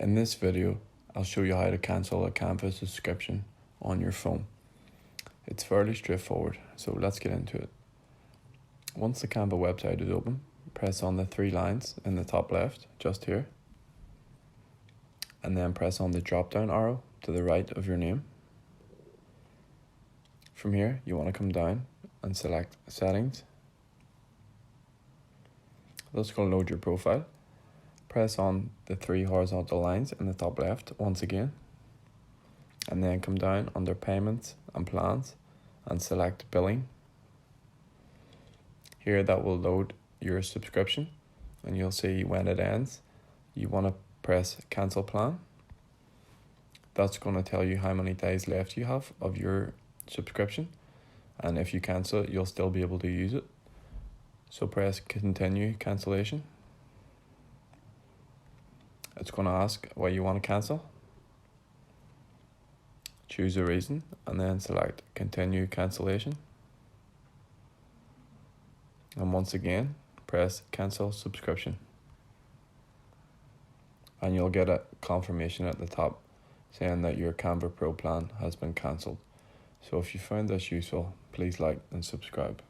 In this video, I'll show you how to cancel a Canva subscription on your phone. It's fairly straightforward, so let's get into it. Once the Canva website is open, press on the three lines in the top left, just here, and then press on the drop down arrow to the right of your name. From here, you want to come down and select Settings. That's going to load your profile. Press on the three horizontal lines in the top left once again, and then come down under Payments and Plans and select Billing. Here that will load your subscription, and you'll see when it ends. You want to press Cancel Plan. That's going to tell you how many days left you have of your subscription, and if you cancel it, you'll still be able to use it. So press Continue Cancellation. It's going to ask why you want to cancel. Choose a reason and then select Continue Cancellation. And once again, press Cancel Subscription. And you'll get a confirmation at the top saying that your Canva Pro plan has been cancelled. So if you found this useful, please like and subscribe.